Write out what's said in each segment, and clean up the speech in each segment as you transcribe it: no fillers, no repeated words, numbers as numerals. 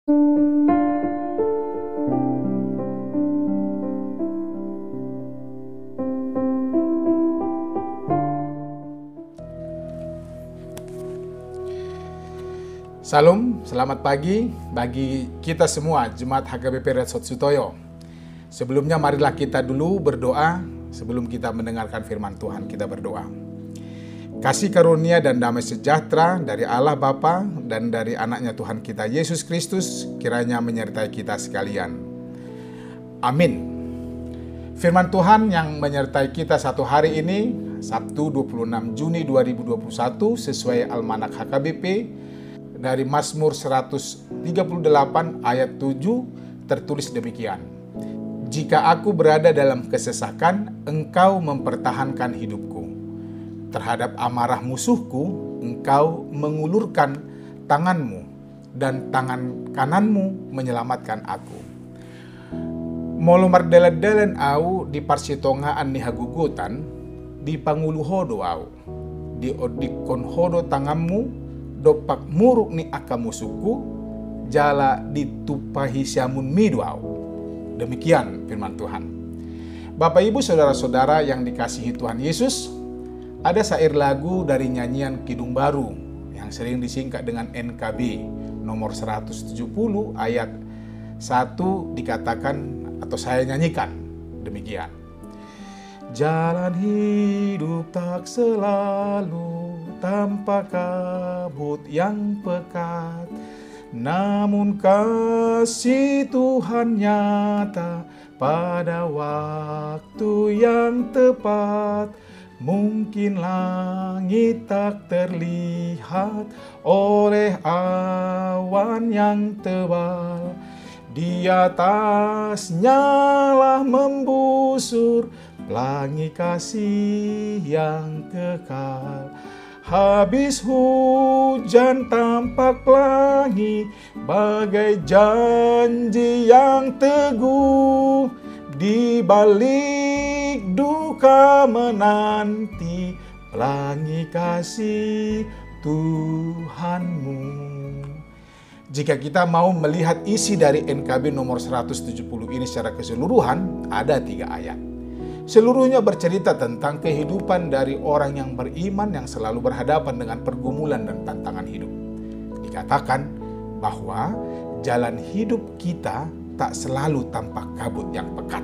Salam, selamat pagi bagi kita semua Jemaat HKBP Resort Sutoyo. Sebelumnya marilah kita dulu berdoa sebelum kita mendengarkan firman Tuhan. Kita berdoa. Kasih karunia dan damai sejahtera dari Allah Bapa dan dari anaknya Tuhan kita Yesus Kristus kiranya menyertai kita sekalian. Amin. Firman Tuhan yang menyertai kita satu hari ini, Sabtu 26 Juni 2021 sesuai Almanak HKBP, dari Mazmur 138 ayat 7 tertulis demikian. Jika aku berada dalam kesesakan, engkau mempertahankan hidupku. Terhadap amarah musuhku, engkau mengulurkan tanganmu dan tangan kananmu menyelamatkan aku. Molo mardelen au di parsitongaan ni hagugutan, di panguluhodo au, di odikon hodo tanganmu, dopak muruk ni akamusuku, jala ditupahi siamun miduau. Demikian firman Tuhan. Bapak Ibu saudara-saudara yang dikasihi Tuhan Yesus, ada syair lagu dari nyanyian Kidung Baru yang sering disingkat dengan NKB nomor 170 ayat 1 dikatakan atau saya nyanyikan demikian. Jalan hidup tak selalu tanpa kabut yang pekat, namun kasih Tuhan nyata pada waktu yang tepat. Mungkin langit tak terlihat oleh awan yang tebal, di atasnya lah membusur pelangi kasih yang kekal. Habis hujan tampak pelangi bagai janji yang teguh, di balik duka menanti pelangi kasih Tuhanmu. Jika kita mau melihat isi dari NKB nomor 170 ini secara keseluruhan, ada 3 ayat. Seluruhnya bercerita tentang kehidupan dari orang yang beriman yang selalu berhadapan dengan pergumulan dan tantangan hidup. Dikatakan bahwa jalan hidup kita tak selalu tanpa kabut yang pekat.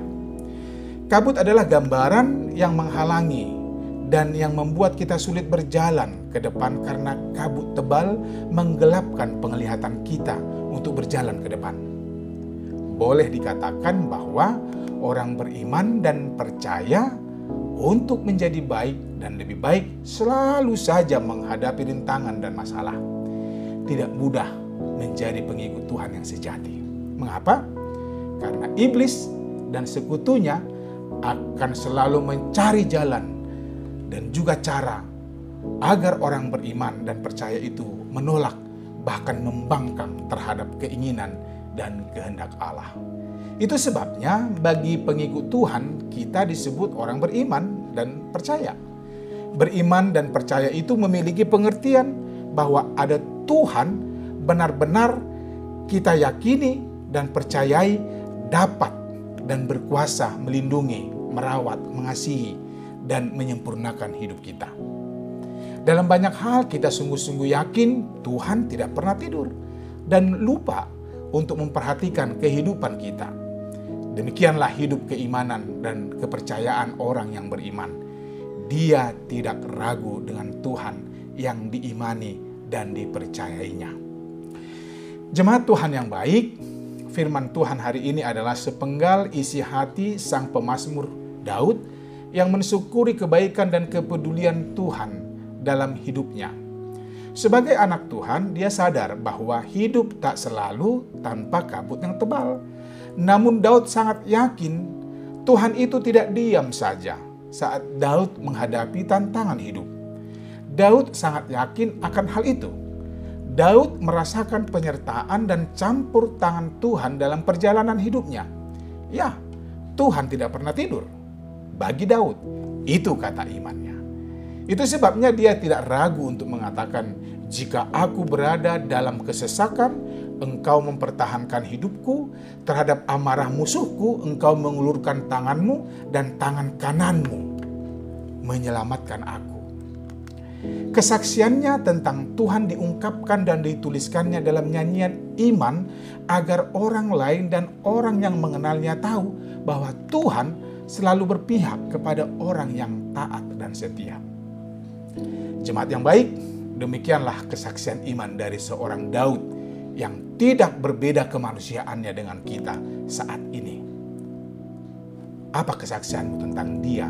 Kabut adalah gambaran yang menghalangi dan yang membuat kita sulit berjalan ke depan karena kabut tebal menggelapkan penglihatan kita untuk berjalan ke depan. Boleh dikatakan bahwa orang beriman dan percaya untuk menjadi baik dan lebih baik selalu saja menghadapi rintangan dan masalah. Tidak mudah menjadi pengikut Tuhan yang sejati. Mengapa? Karena iblis dan sekutunya akan selalu mencari jalan dan juga cara agar orang beriman dan percaya itu menolak bahkan membangkang terhadap keinginan dan kehendak Allah. Itu sebabnya bagi pengikut Tuhan kita disebut orang beriman dan percaya. Beriman dan percaya itu memiliki pengertian bahwa ada Tuhan benar-benar kita yakini dan percayai dapat dan berkuasa melindungi, merawat, mengasihi, dan menyempurnakan hidup kita. Dalam banyak hal kita sungguh-sungguh yakin Tuhan tidak pernah tidur dan lupa untuk memperhatikan kehidupan kita. Demikianlah hidup keimanan dan kepercayaan orang yang beriman. Dia tidak ragu dengan Tuhan yang diimani dan dipercayainya. Jemaat Tuhan yang baik, firman Tuhan hari ini adalah sepenggal isi hati sang pemazmur Daud yang mensyukuri kebaikan dan kepedulian Tuhan dalam hidupnya. Sebagai anak Tuhan, dia sadar bahwa hidup tak selalu tanpa kabut yang tebal. Namun Daud sangat yakin Tuhan itu tidak diam saja saat Daud menghadapi tantangan hidup. Daud sangat yakin akan hal itu. Daud merasakan penyertaan dan campur tangan Tuhan dalam perjalanan hidupnya. Ya, Tuhan tidak pernah tidur. Bagi Daud, itu kata imannya. Itu sebabnya dia tidak ragu untuk mengatakan, jika aku berada dalam kesesakan, Engkau mempertahankan hidupku terhadap amarah musuhku. Engkau mengulurkan tanganmu dan tangan kananmu menyelamatkan aku. Kesaksiannya tentang Tuhan diungkapkan dan dituliskannya dalam nyanyian iman agar orang lain dan orang yang mengenalnya tahu bahwa Tuhan selalu berpihak kepada orang yang taat dan setia. Jemaat yang baik, demikianlah kesaksian iman dari seorang Daud yang tidak berbeda kemanusiaannya dengan kita saat ini. Apa kesaksianmu tentang dia?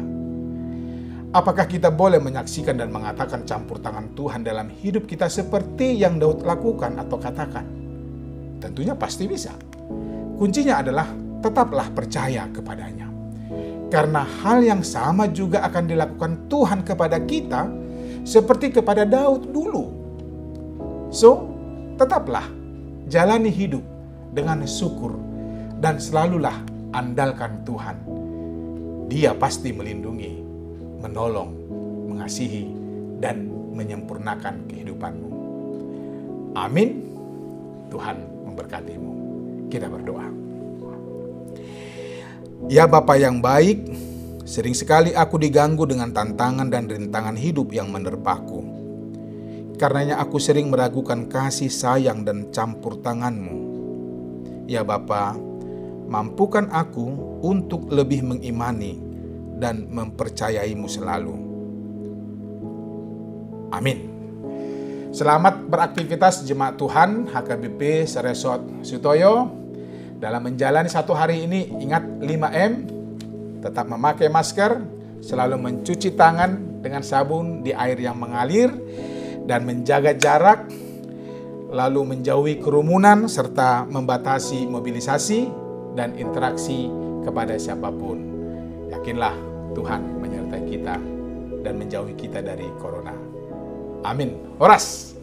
Apakah kita boleh menyaksikan dan mengatakan campur tangan Tuhan dalam hidup kita seperti yang Daud lakukan atau katakan? Tentunya pasti bisa. Kuncinya adalah tetaplah percaya kepadanya. Karena hal yang sama juga akan dilakukan Tuhan kepada kita seperti kepada Daud dulu. So, tetaplah jalani hidup dengan syukur dan selalulah andalkan Tuhan. Dia pasti melindungi, menolong, mengasihi, dan menyempurnakan kehidupanmu. Amin. Tuhan memberkatimu. Kita berdoa. Ya Bapa yang baik, sering sekali aku diganggu dengan tantangan dan rintangan hidup yang menerpaku. Karenanya aku sering meragukan kasih sayang dan campur tangan-Mu. Ya Bapa, mampukan aku untuk lebih mengimani dan mempercayai-Mu selalu. Amin. Selamat beraktivitas jemaat Tuhan HKBP Seresot Sutoyo. Dalam menjalani satu hari ini, ingat 5M, tetap memakai masker, selalu mencuci tangan dengan sabun di air yang mengalir, dan menjaga jarak, lalu menjauhi kerumunan, serta membatasi mobilisasi dan interaksi kepada siapapun. Yakinlah Tuhan menyertai kita dan menjauhi kita dari corona. Amin. Horas.